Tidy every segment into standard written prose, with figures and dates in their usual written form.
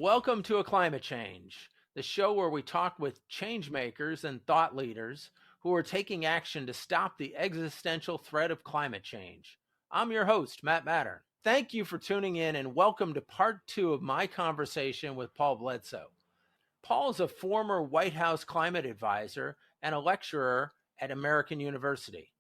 Welcome to A Climate Change, the show where we talk with change makers and thought leaders who are taking action to stop the existential threat of climate change. I'm your host, Matt Matern. Thank you for tuning in and welcome to part 2 of my conversation with Paul Bledsoe. Paul is a former White House climate advisor and a lecturer at American University.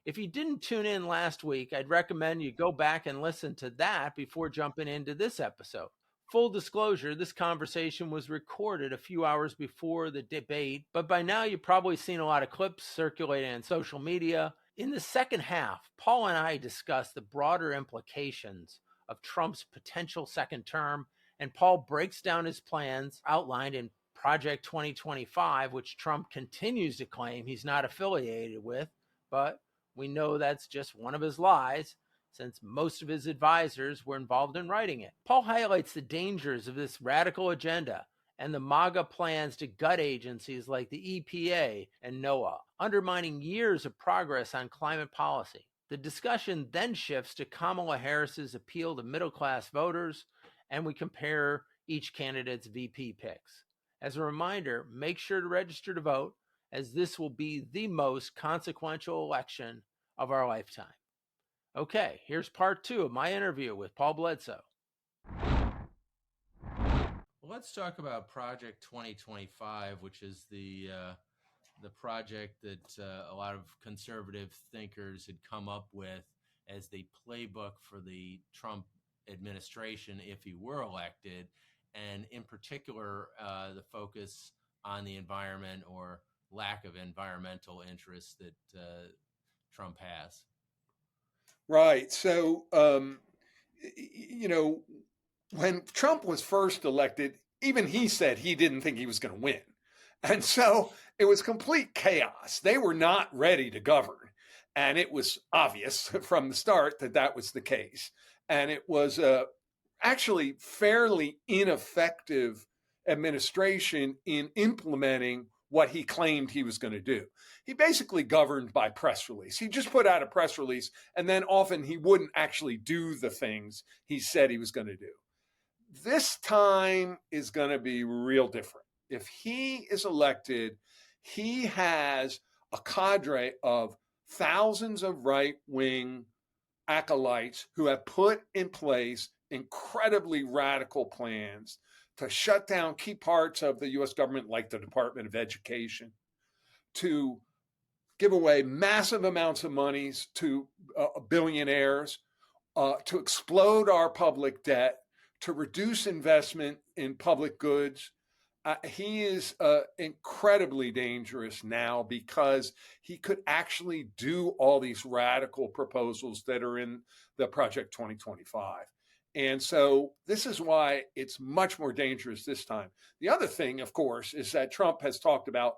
If you didn't tune in last week, I'd recommend you go back and listen to that before jumping into this episode. Full disclosure, this conversation was recorded a few hours before the debate, but by now you've probably seen a lot of clips circulating on social media. In the second half, Paul and I discussed the broader implications of Trump's potential second term, and Paul breaks down his plans outlined in Project 2025, which Trump continues to claim he's not affiliated with, but we know that's just one of his lies, since most of his advisors were involved in writing it. Paul highlights the dangers of this radical agenda and the MAGA plans to gut agencies like the EPA and NOAA, undermining years of progress on climate policy. The discussion then shifts to Kamala Harris's appeal to middle-class voters, and we compare each candidate's VP picks. As a reminder, make sure to register to vote, as this will be the most consequential election of our lifetime. Okay, here's part 2 of my interview with Paul Bledsoe. Let's talk about Project 2025, which is the project that a lot of conservative thinkers had come up with as the playbook for the Trump administration if he were elected, and in particular, the focus on the environment or lack of environmental interests that Trump has. Right. So, when Trump was first elected, even he said he didn't think he was going to win. And so it was complete chaos. They were not ready to govern. And it was obvious from the start that that was the case. And it was actually fairly ineffective administration in implementing what he claimed he was going to do. He basically governed by press release. He just put out a press release, and then often he wouldn't actually do the things he said he was going to do. This time is going to be real different. If he is elected, he has a cadre of thousands of right-wing acolytes who have put in place incredibly radical plans to shut down key parts of the U.S. government, like the Department of Education, to give away massive amounts of monies to billionaires, to explode our public debt, to reduce investment in public goods. He is incredibly dangerous now because he could actually do all these radical proposals that are in the Project 2025. And so this is why it's much more dangerous this time. The other thing, of course, is that Trump has talked about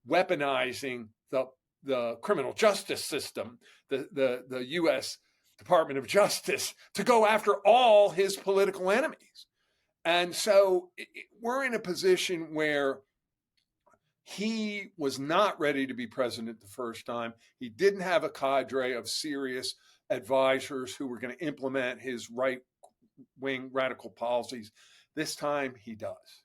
weaponizing the criminal justice system, the U.S. Department of Justice, to go after all his political enemies. And so we're in a position where he was not ready to be president the first time. He didn't have a cadre of serious advisors who were going to implement his right-wing radical policies. This time he does.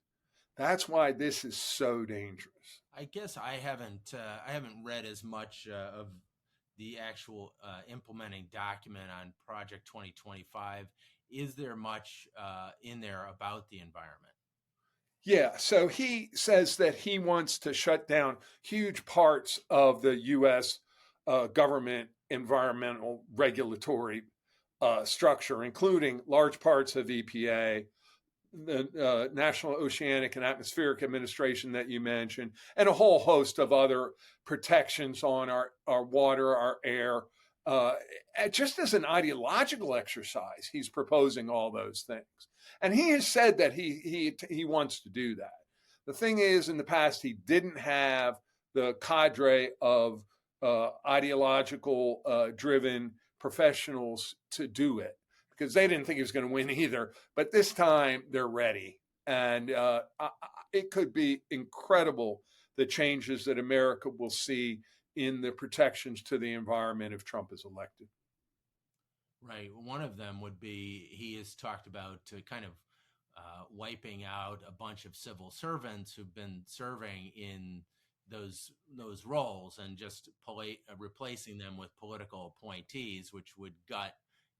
That's why this is so dangerous. I guess I haven't read as much of the actual implementing document on Project 2025. Is there much in there about the environment? Yeah, so he says that he wants to shut down huge parts of the U.S. Government environmental regulatory structure, including large parts of EPA, the National Oceanic and Atmospheric Administration that you mentioned, and a whole host of other protections on our water, our air. Just as an ideological exercise, he's proposing all those things. And he has said that he wants to do that. The thing is, in the past, he didn't have the cadre of ideological driven professionals to do it, because they didn't think he was going to win either. But this time they're ready. And it could be incredible, the changes that America will see in the protections to the environment if Trump is elected. Right. One of them would be, he has talked about kind of wiping out a bunch of civil servants who've been serving in those roles and just replacing them with political appointees, which would gut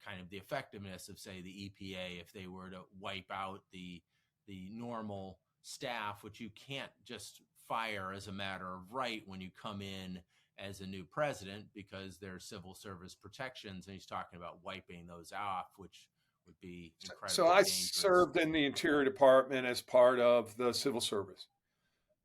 kind of the effectiveness of, say, the EPA if they were to wipe out the normal staff, which you can't just fire as a matter of right when you come in as a new president, because there are civil service protections, and he's talking about wiping those off, which would be incredibly So I dangerous. served in the Interior Department as part of the civil service.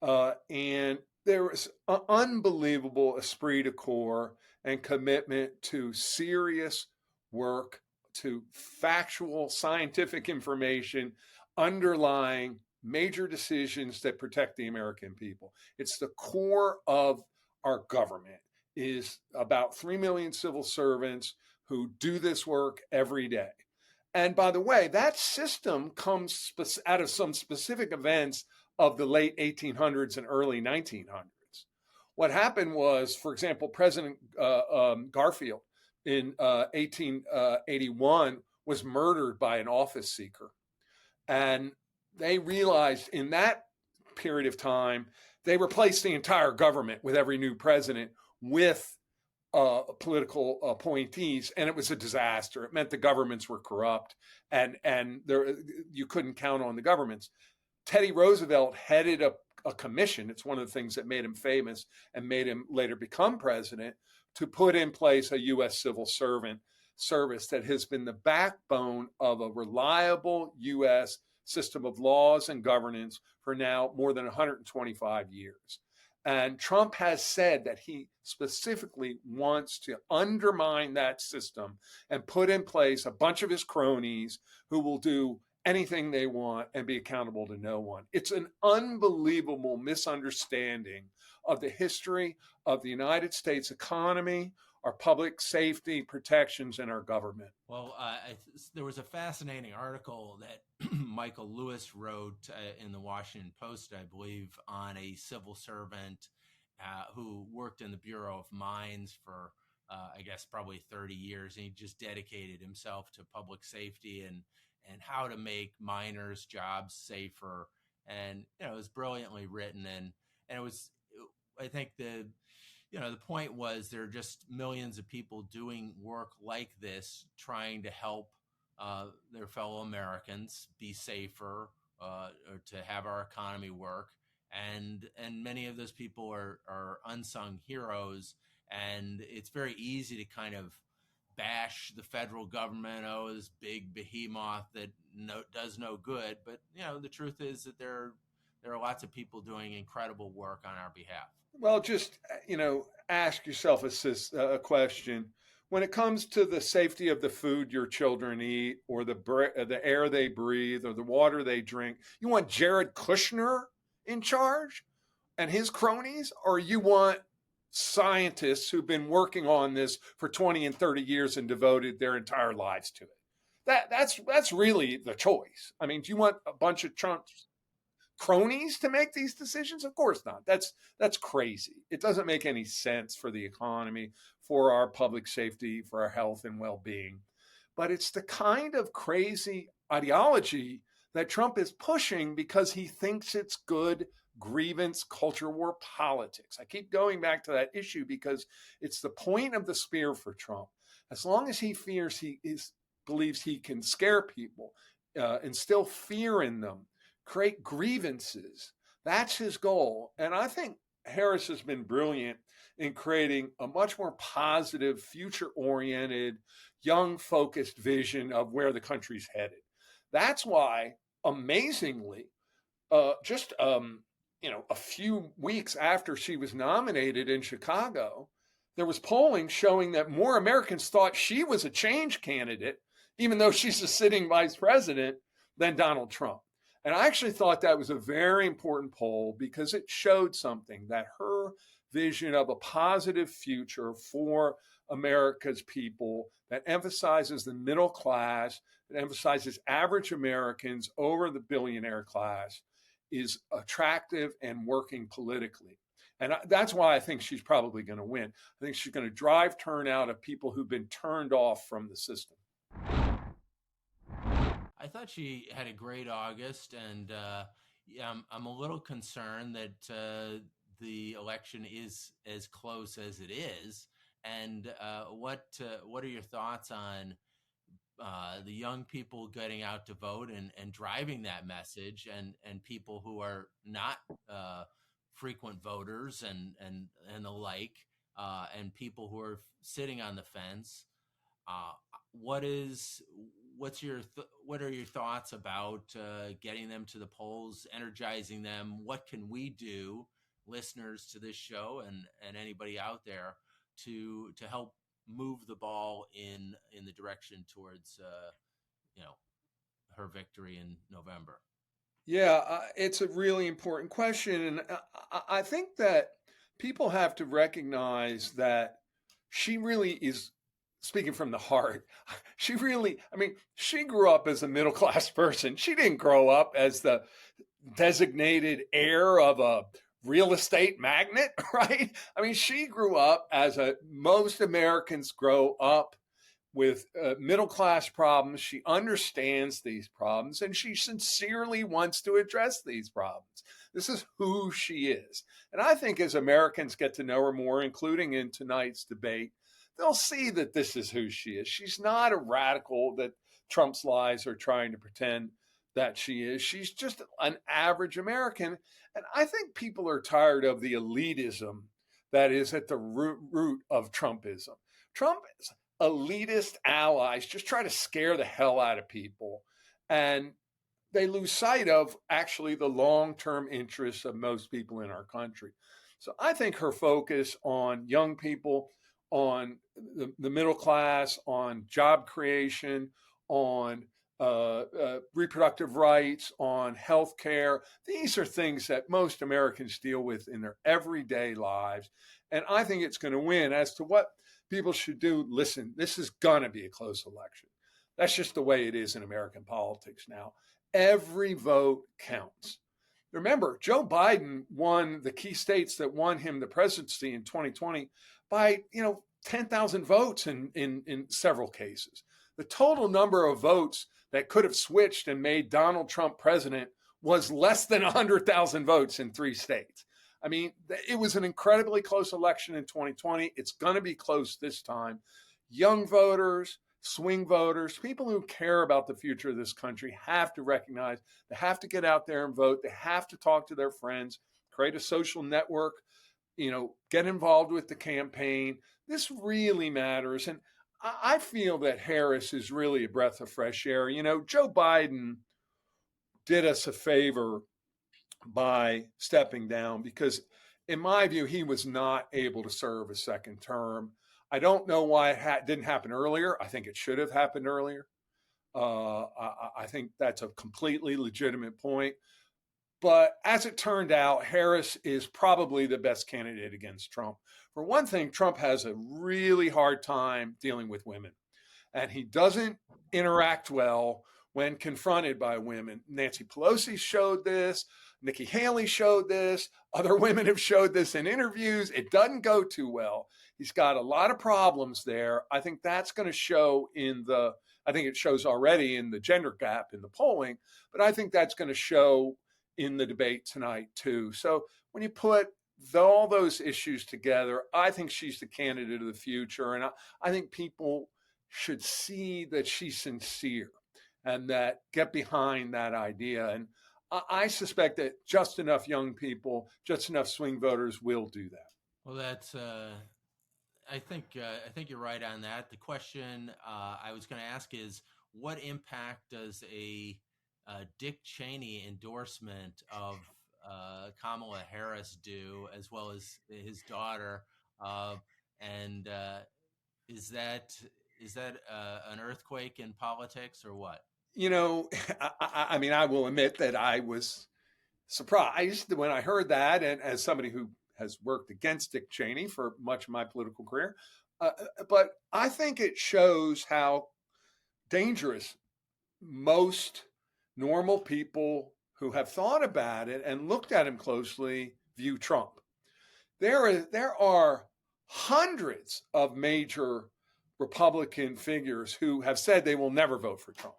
And there was an unbelievable esprit de corps and commitment to serious work, to factual scientific information underlying major decisions that protect the American people. It's the core of our government, is about 3 million civil servants who do this work every day. And by the way, that system comes out of some specific events of the late 1800s and early 1900s. What happened was, for example, President Garfield in 1881 was murdered by an office seeker. And they realized in that period of time, they replaced the entire government with every new president with political appointees, and it was a disaster. It meant the governments were corrupt, and you couldn't count on the governments. Teddy Roosevelt headed a commission. It's one of the things that made him famous and made him later become president, to put in place a U.S. civil servant service that has been the backbone of a reliable U.S. system of laws and governance for now more than 125 years. And Trump has said that he specifically wants to undermine that system and put in place a bunch of his cronies who will do anything they want and be accountable to no one. It's an unbelievable misunderstanding of the history of the United States economy, our public safety protections, and our government. Well, there was a fascinating article that Michael Lewis wrote in the Washington Post, I believe, on a civil servant who worked in the Bureau of Mines for, I guess, probably 30 years. And he just dedicated himself to public safety and how to make miners' jobs safer. And, it was brilliantly written. And it was, I think the point was there are just millions of people doing work like this, trying to help their fellow Americans be safer, or to have our economy work. And many of those people are unsung heroes. And it's very easy to kind of bash the federal government, this big behemoth that does no good. But, the truth is that there are lots of people doing incredible work on our behalf. Well, just, ask yourself a question. When it comes to the safety of the food your children eat, or the air they breathe, or the water they drink, you want Jared Kushner in charge and his cronies, or you want scientists who've been working on this for 20 and 30 years and devoted their entire lives to it? That's really the choice. I mean, do you want a bunch of Trump's cronies to make these decisions? Of course not. That's crazy. It doesn't make any sense for the economy, for our public safety, for our health and well-being. But it's the kind of crazy ideology that Trump is pushing because he thinks it's good grievance culture war politics. I keep going back to that issue because it's the point of the spear for Trump. As long as he believes he can scare people, instill fear in them, create grievances, that's his goal. And I think Harris has been brilliant in creating a much more positive, future-oriented, young-focused vision of where the country's headed. That's why, amazingly, just a few weeks after she was nominated in Chicago, there was polling showing that more Americans thought she was a change candidate, even though she's a sitting vice president, than Donald Trump. And I actually thought that was a very important poll because it showed something, that her vision of a positive future for America's people that emphasizes the middle class, that emphasizes average Americans over the billionaire class, is attractive and working politically. And that's why I think she's probably going to win. I think she's going to drive turnout of people who've been turned off from the system. I thought she had a great August, and yeah, I'm a little concerned that the election is as close as it is. And what are your thoughts on the young people getting out to vote and driving that message, and people who are not frequent voters and the like, and people who are sitting on the fence? Uh, what is what are your thoughts about getting them to the polls, energizing them? What can we do, listeners to this show and anybody out there, to help move the ball in the direction towards you know her victory in November? Yeah, it's a really important question. And I think that people have to recognize that she really is speaking from the heart. She really, I mean, she grew up as a middle class person. She didn't grow up as the designated heir of a real estate magnate, right? I mean, she grew up as most Americans grow up with middle class problems. She understands these problems and she sincerely wants to address these problems. This is who she is. And I think as Americans get to know her more, including in tonight's debate, they'll see that this is who she is. She's not a radical that Trump's lies are trying to pretend that she is. She's just an average American. And I think people are tired of the elitism that is at the root of Trumpism. Trump's elitist allies just try to scare the hell out of people, and they lose sight of actually the long-term interests of most people in our country. So I think her focus on young people, on the middle class, on job creation, on reproductive rights, on health care. These are things that most Americans deal with in their everyday lives. And I think it's going to win. As to what people should do, listen, this is going to be a close election. That's just the way it is in American politics now. Every vote counts. Remember, Joe Biden won the key states that won him the presidency in 2020 by, 10,000 votes in several cases. The total number of votes that could have switched and made Donald Trump president was less than 100,000 votes in 3 states. I mean, it was an incredibly close election in 2020. It's going to be close this time. Young voters, swing voters, people who care about the future of this country have to recognize they have to get out there and vote. They have to talk to their friends, create a social network, get involved with the campaign. This really matters. And I feel that Harris is really a breath of fresh air. Joe Biden did us a favor by stepping down because, in my view, he was not able to serve a second term. I don't know why it didn't happen earlier. I think it should have happened earlier. I think that's a completely legitimate point. But as it turned out, Harris is probably the best candidate against Trump. For one thing, Trump has a really hard time dealing with women, and he doesn't interact well when confronted by women. Nancy Pelosi showed this. Nikki Haley showed this. Other women have showed this in interviews. It doesn't go too well. He's got a lot of problems there. I think that's going to show I think it shows already in the gender gap in the polling, but I think that's going to show in the debate tonight too. So when you put all those issues together, I think she's the candidate of the future. And I think people should see that she's sincere and that get behind that idea. And I suspect that just enough young people, just enough swing voters will do that. Well, that's I think you're right on that. The question I was going to ask is, what impact does a Dick Cheney endorsement of Kamala Harris do, as well as his daughter? And is that an earthquake in politics or what? I mean, I will admit that I was surprised when I heard that, and as somebody who has worked against Dick Cheney for much of my political career, but I think it shows how dangerous most normal people who have thought about it and looked at him closely view Trump. There are hundreds of major Republican figures who have said they will never vote for Trump.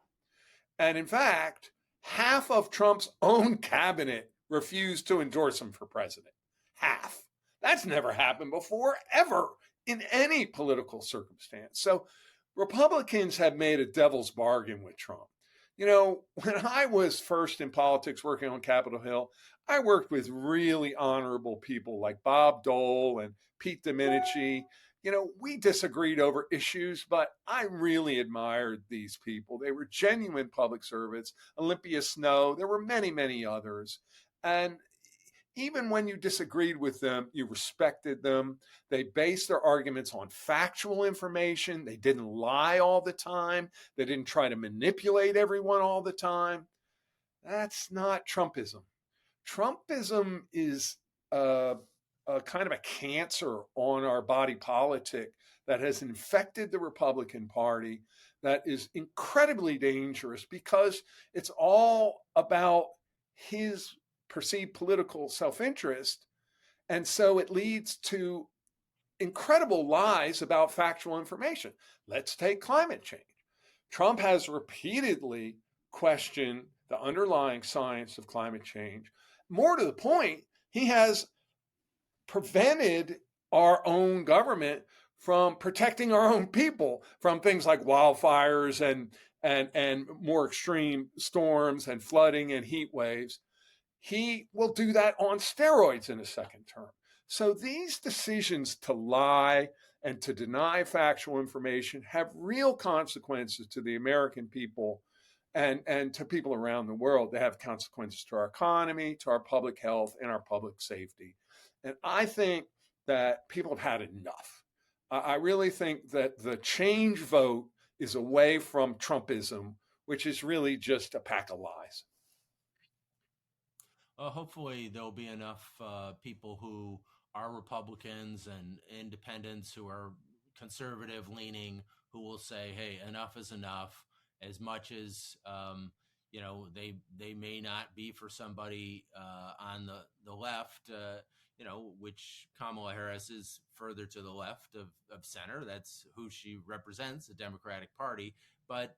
And in fact, half of Trump's own cabinet refused to endorse him for president. Half. That's never happened before, ever, in any political circumstance. So Republicans have made a devil's bargain with Trump. You know, when I was first in politics working on Capitol Hill, I worked with really honorable people like Bob Dole and Pete Domenici. You know, we disagreed over issues, but I really admired these people. They were genuine public servants. Olympia Snowe, there were many, many others. And even when you disagreed with them, you respected them. They based their arguments on factual information. They didn't lie all the time. They didn't try to manipulate everyone all the time. That's not Trumpism. Trumpism is a kind of a cancer on our body politic that has infected the Republican Party, that is incredibly dangerous because it's all about his perceived political self-interest. And so it leads to incredible lies about factual information. Let's take climate change. Trump has repeatedly questioned the underlying science of climate change. More to the point, he has prevented our own government from protecting our own people from things like wildfires and more extreme storms and flooding and heat waves. He will do that on steroids in a second term. So these decisions to lie and to deny factual information have real consequences to the American people and to people around the world. They have consequences to our economy, to our public health, and our public safety. And I think that people have had enough. I really think that the change vote is away from Trumpism, which is really just a pack of lies. Hopefully, there'll be enough people who are Republicans and independents who are conservative leaning who will say, "Hey, enough is enough." As much as they may not be for somebody on the left, which Kamala Harris is further to the left of center. That's who she represents, the Democratic Party. But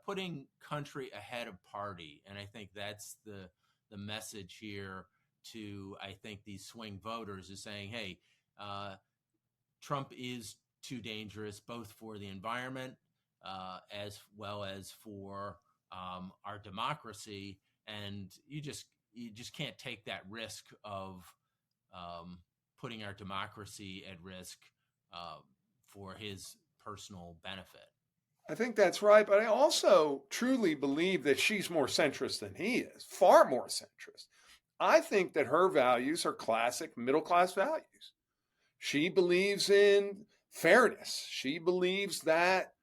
putting country ahead of party, and I think that's the message here to, I think, these swing voters is saying, hey, Trump is too dangerous, both for the environment as well as for our democracy. And you just can't take that risk of putting our democracy at risk for his personal benefit. I think that's right, but I also truly believe that she's more centrist than he is, far more centrist. I think that her values are classic middle-class values. She believes in fairness. She believes that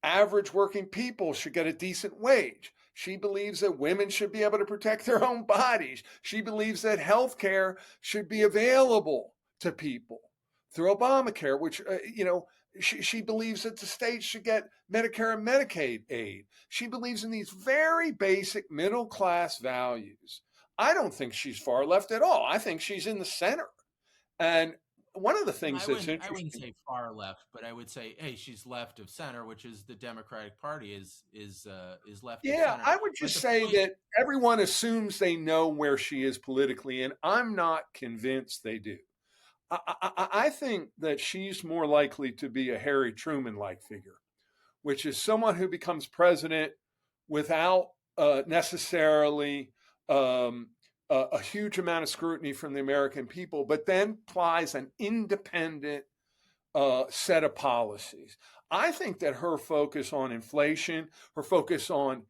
average working people should get a decent wage. She believes that women should be able to protect their own bodies. She believes that health care should be available to people through Obamacare, which, she believes that the states should get Medicare and Medicaid aid. She believes in these very basic middle-class values. I don't think she's far left at all. I think she's in the center. And one of the things that's interesting... I wouldn't say far left, but I would say, hey, she's left of center, which is the Democratic Party is left of center. Yeah, I would just say that everyone assumes they know where she is politically, and I'm not convinced they do. I think that she's more likely to be a Harry Truman-like figure, which is someone who becomes president without necessarily a huge amount of scrutiny from the American people, but then applies an independent set of policies. I think that her focus on inflation, her focus on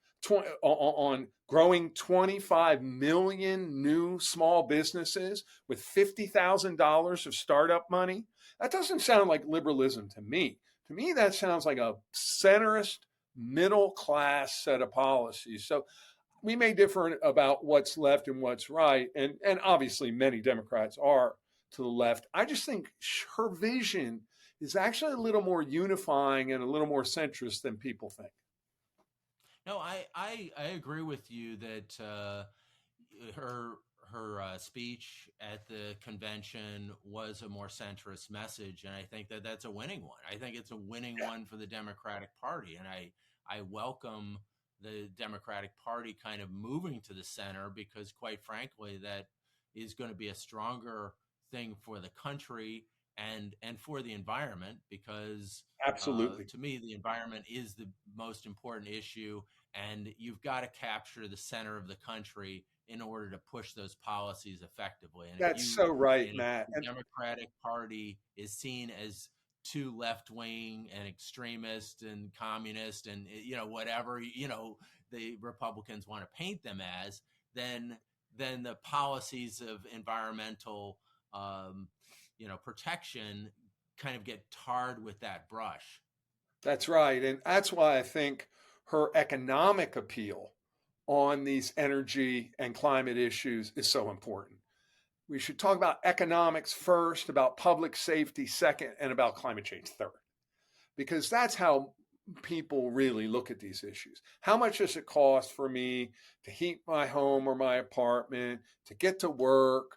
growing 25 million new small businesses with $50,000 of startup money, that doesn't sound like liberalism to me. To me, that sounds like a centrist, middle-class set of policies. So we may differ about what's left and what's right, and obviously many Democrats are to the left. I just think her vision is actually a little more unifying and a little more centrist than people think. No, I agree with you that her speech at the convention was a more centrist message, and I think that that's a winning one. I think it's a winning one for the Democratic Party, and I welcome the Democratic Party kind of moving to the center, because quite frankly, that is going to be a stronger thing for the country and for the environment, because Absolutely. to me, the environment is the most important issue, and you've got to capture the center of the country in order to push those policies effectively. And if That's so right, Matt. the Democratic Party is seen as too left wing and extremist and communist and whatever the Republicans want to paint them as, then the policies of environmental protection kind of get tarred with that brush. That's right. And that's why I think her economic appeal on these energy and climate issues is so important. We should talk about economics first, about public safety second, and about climate change third, because that's how people really look at these issues. How much does it cost for me to heat my home or my apartment, to get to work?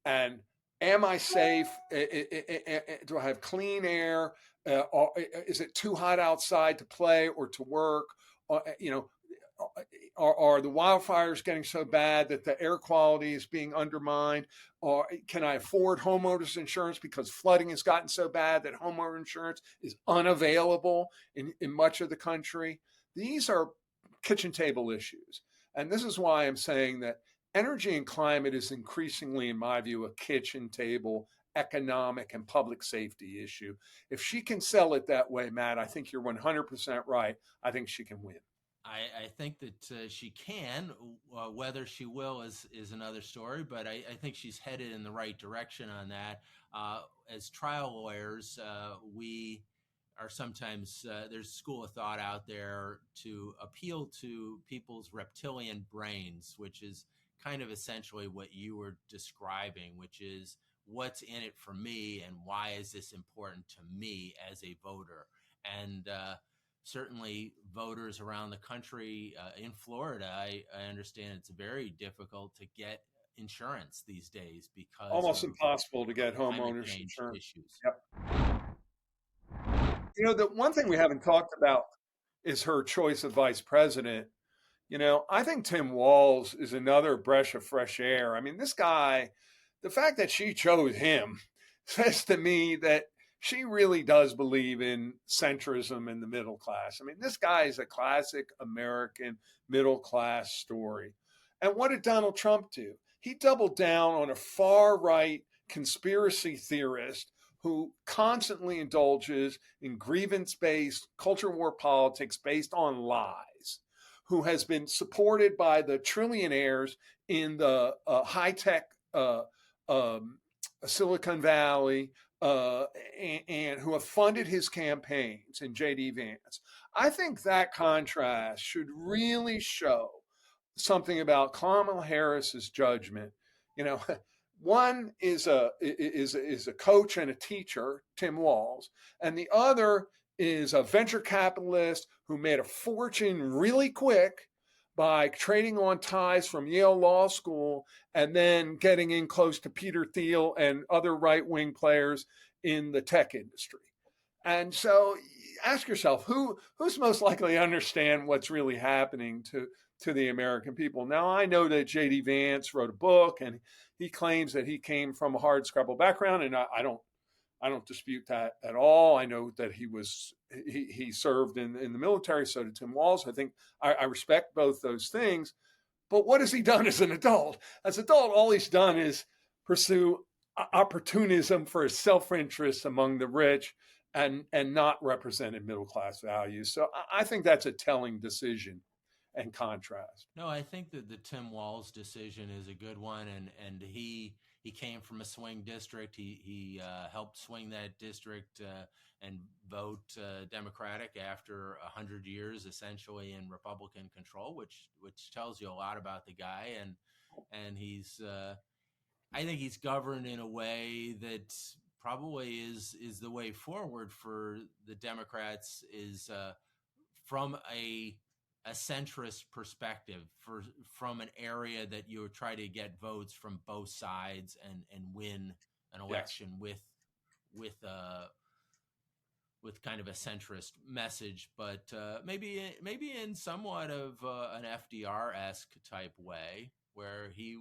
And am I safe? Do I have clean air? Is it too hot outside to play or to work? Are the wildfires getting so bad that the air quality is being undermined? Or can I afford homeowners insurance because flooding has gotten so bad that homeowner insurance is unavailable in much of the country? These are kitchen table issues. And this is why I'm saying that energy and climate is increasingly, in my view, a kitchen table economic and public safety issue. If she can sell it that way, Matt, I think you're 100% right. I think she can win. I think that she can. Whether she will is another story, but I think she's headed in the right direction on that. As trial lawyers, we are sometimes, there's a school of thought out there to appeal to people's reptilian brains, which is kind of essentially what you were describing, which is what's in it for me and why is this important to me as a voter. And certainly voters around the country, in Florida, I understand it's very difficult to get insurance these days because almost of impossible to get homeowners insurance issues. Yep. The one thing we haven't talked about is her choice of vice president. I think Tim Walz is another breath of fresh air. I mean, this guy, the fact that she chose him says to me that she really does believe in centrism in the middle class. I mean, this guy is a classic American middle class story. And what did Donald Trump do? He doubled down on a far right conspiracy theorist who constantly indulges in grievance based culture war politics based on lies, who has been supported by the trillionaires in the high tech Silicon Valley, and who have funded his campaigns, and J.D. Vance. I think that contrast should really show something about Kamala Harris's judgment. One is a coach and a teacher, Tim Walz, and the other is a venture capitalist who made a fortune really quick by trading on ties from Yale Law School and then getting in close to Peter Thiel and other right-wing players in the tech industry. And so ask yourself, who's most likely to understand what's really happening to the American people? Now, I know that J.D. Vance wrote a book and he claims that he came from a hard scrabble background, and I don't dispute that at all. I know that he served in the military, so did Tim Walz. I think I respect both those things. But what has he done as an adult? As an adult, all he's done is pursue opportunism for his self-interest among the rich and not represented middle-class values. So I think that's a telling decision and contrast. No, I think that the Tim Walz decision is a good one, and he came from a swing district. He helped swing that district and vote Democratic after 100 years, essentially in Republican control, which tells you a lot about the guy. And he's I think he's governed in a way that probably is the way forward for the Democrats, is from a centrist perspective, from an area that you try to get votes from both sides and win an election with with kind of a centrist message, but maybe in somewhat of an FDR-esque type way, where he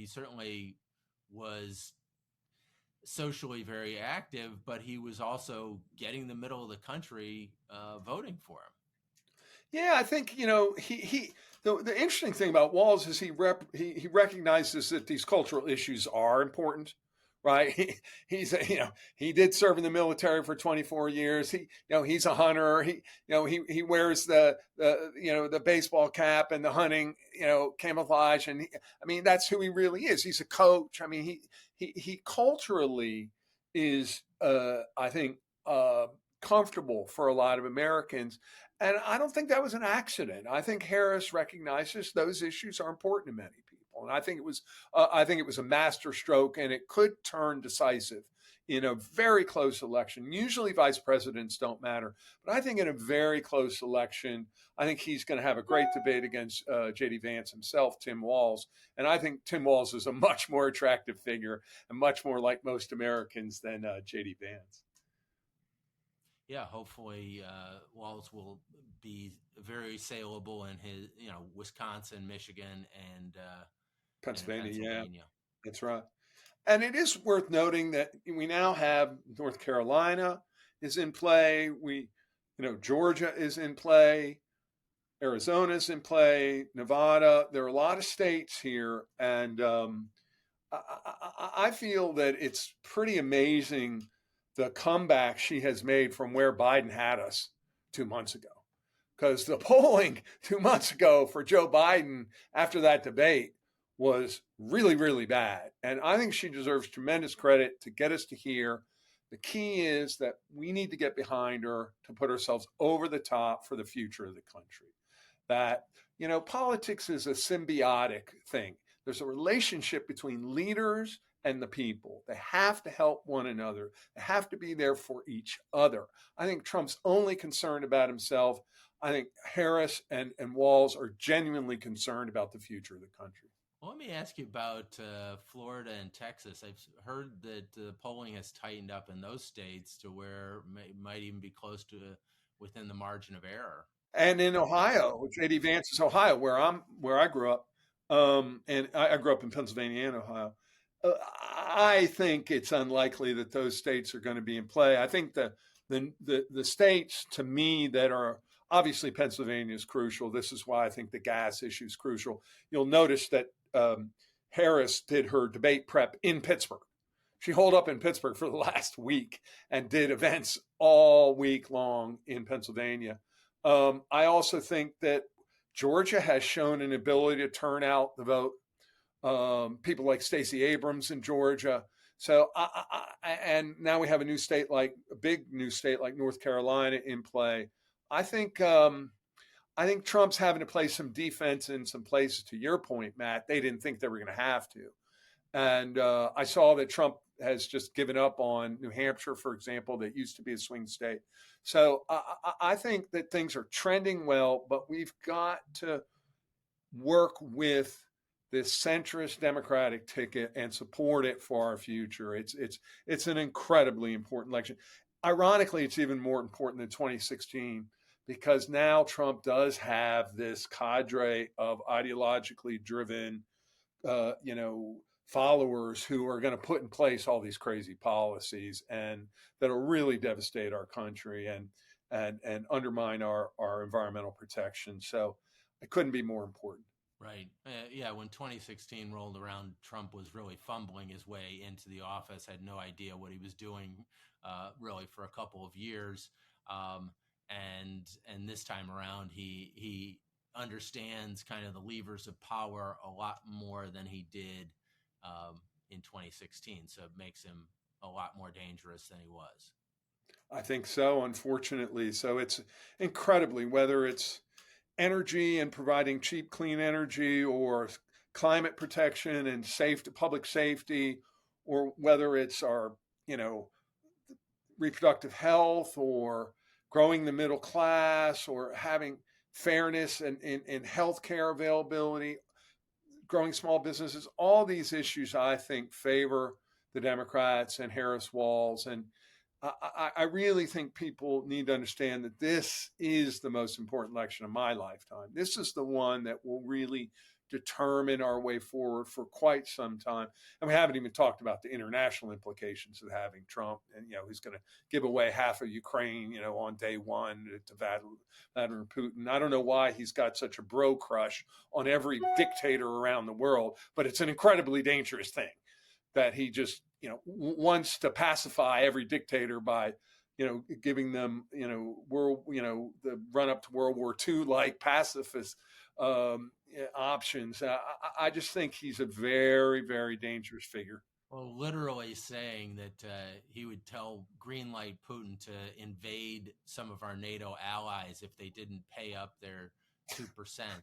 certainly was socially very active, but he was also getting the middle of the country voting for him. Yeah, I think the interesting thing about Walz is he recognizes that these cultural issues are important, right? He did serve in the military for 24 years. He's a hunter. He wears the baseball cap and the hunting camouflage, and that's who he really is. He's a coach. He culturally is I think comfortable for a lot of Americans. And I don't think that was an accident. I think Harris recognizes those issues are important to many people, and I think it was a master stroke, and it could turn decisive in a very close election. Usually, vice presidents don't matter, but I think in a very close election, I think he's going to have a great debate against J.D. Vance himself, Tim Walz, and I think Tim Walz is a much more attractive figure and much more like most Americans than J.D. Vance. Yeah, hopefully Walz will be very saleable in his, Wisconsin, Michigan, and Pennsylvania. Yeah, that's right. And it is worth noting that we now have North Carolina is in play. Georgia is in play. Arizona is in play. Nevada. There are a lot of states here, and I feel that it's pretty amazing the comeback she has made from where Biden had us 2 months ago. Because the polling 2 months ago for Joe Biden after that debate was really, really bad. And I think she deserves tremendous credit to get us to here. The key is that we need to get behind her to put ourselves over the top for the future of the country. That, politics is a symbiotic thing. There's a relationship between leaders and the people. They have to help one another. They have to be there for each other. I think Trump's only concerned about himself. I think Harris and Walz are genuinely concerned about the future of the country. Well, let me ask you about Florida and Texas. I've heard that the polling has tightened up in those states to where it might even be close to within the margin of error. And in Ohio, J.D. Vance's Ohio, where I grew up, and I grew up in Pennsylvania and Ohio. I think it's unlikely that those states are going to be in play. I think the states, to me, that are obviously Pennsylvania is crucial. This is why I think the gas issue is crucial. You'll notice that Harris did her debate prep in Pittsburgh. She holed up in Pittsburgh for the last week and did events all week long in Pennsylvania. I also think that Georgia has shown an ability to turn out the vote. People like Stacey Abrams in Georgia. So, and now we have a big new state like North Carolina in play. I think Trump's having to play some defense in some places. To your point, Matt, they didn't think they were going to have to. And I saw that Trump has just given up on New Hampshire, for example, that used to be a swing state. So I think that things are trending well, but we've got to work with this centrist Democratic ticket and support it for our future. It's an incredibly important election. Ironically, it's even more important than 2016 because now Trump does have this cadre of ideologically driven, followers who are going to put in place all these crazy policies and that'll really devastate our country and undermine our environmental protection. So it couldn't be more important. Right. Yeah. When 2016 rolled around, Trump was really fumbling his way into the office, had no idea what he was doing really for a couple of years. And this time around, he understands kind of the levers of power a lot more than he did in 2016. So it makes him a lot more dangerous than he was. I think so, unfortunately. So it's incredibly, whether it's energy and providing cheap, clean energy or climate protection and public safety, or whether it's our, reproductive health or growing the middle class or having fairness in healthcare availability, growing small businesses, all these issues I think favor the Democrats and Harris Walz. And I really think people need to understand that this is the most important election of my lifetime. This is the one that will really determine our way forward for quite some time. And we haven't even talked about the international implications of having Trump, and he's going to give away half of Ukraine, on day one to Vladimir Putin. I don't know why he's got such a bro crush on every dictator around the world, but it's an incredibly dangerous thing that he just wants to pacify every dictator by giving them the run up to World War II like pacifist options. I just think he's a very, very dangerous figure. Well, literally saying that he would tell green light Putin to invade some of our NATO allies if they didn't pay up their 2%,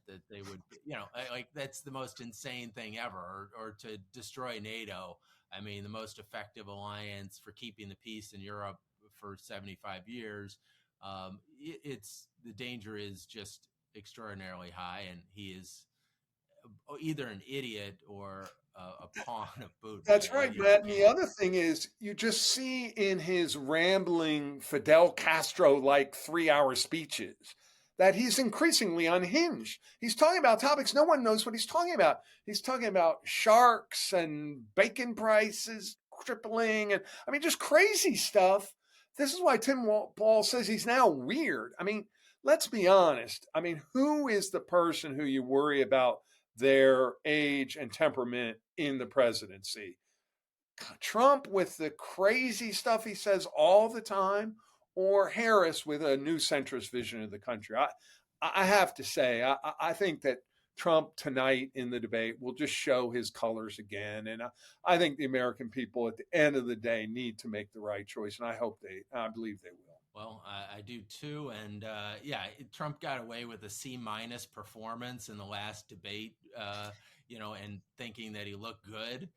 that they would, like that's the most insane thing ever, or to destroy NATO. I mean, the most effective alliance for keeping the peace in Europe for 75 years. The danger is just extraordinarily high, and he is either an idiot or a pawn of Putin. That's right, Matt. And the other thing is, you just see in his rambling Fidel Castro-like 3-hour speeches that he's increasingly unhinged. He's talking about topics no one knows what he's talking about. He's talking about sharks and bacon prices tripling, and just crazy stuff. This is why Tim Paul says he's now weird. Let's be honest. Who is the person who you worry about their age and temperament in the presidency? Trump with the crazy stuff he says all the time, or Harris with a new centrist vision of the country? I have to say, I think that Trump tonight in the debate will just show his colors again. And I think the American people at the end of the day need to make the right choice. And I believe they will. Well, I do too. And Trump got away with a C- performance in the last debate, and thinking that he looked good.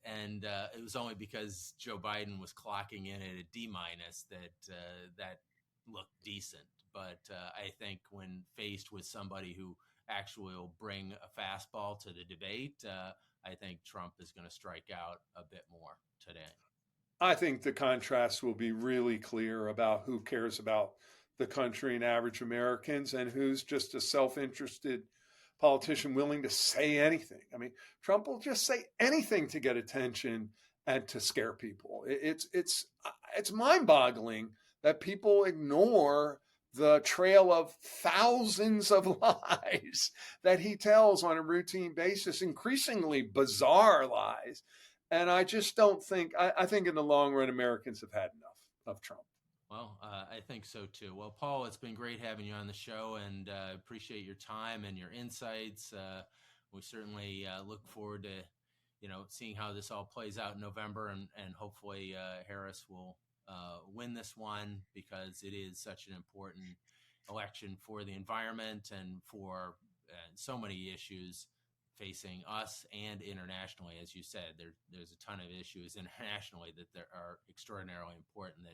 And it was only because Joe Biden was clocking in at a D- that looked decent. But I think when faced with somebody who actually will bring a fastball to the debate, I think Trump is going to strike out a bit more today. I think the contrast will be really clear about who cares about the country and average Americans, and who's just a self-interested politician willing to say anything. Trump will just say anything to get attention and to scare people. It's mind-boggling that people ignore the trail of thousands of lies that he tells on a routine basis, increasingly bizarre lies. And I just don't think, I think in the long run, Americans have had enough of Trump. Well, I think so too. Well, Paul, it's been great having you on the show, and appreciate your time and your insights. We certainly look forward to, seeing how this all plays out in November, and hopefully Harris will win this one, because it is such an important election for the environment and for so many issues facing us and internationally. As you said, there's a ton of issues internationally that are extraordinarily important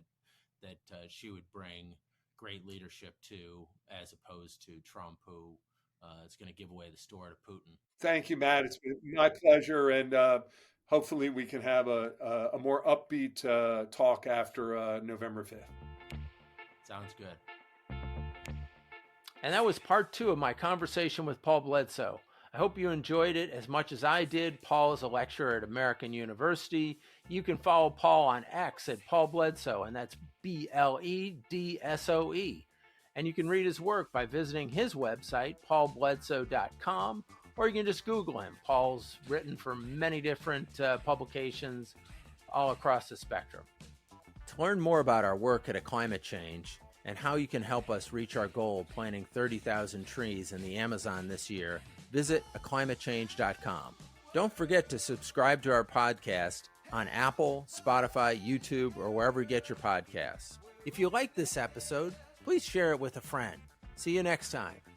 that she would bring great leadership to, as opposed to Trump, who is going to give away the store to Putin. Thank you, Matt. It's been my pleasure, and hopefully we can have a more upbeat talk after November 5th. Sounds good. And that was part 2 of my conversation with Paul Bledsoe. I hope you enjoyed it as much as I did. Paul is a lecturer at American University. You can follow Paul on X at Paul Bledsoe, and that's BLEDSOE. And you can read his work by visiting his website, paulbledsoe.com, or you can just Google him. Paul's written for many different publications all across the spectrum. To learn more about our work at A Climate Change and how you can help us reach our goal of planting 30,000 trees in the Amazon this year, visit aclimatechange.com. Don't forget to subscribe to our podcast on Apple, Spotify, YouTube, or wherever you get your podcasts. If you like this episode, please share it with a friend. See you next time.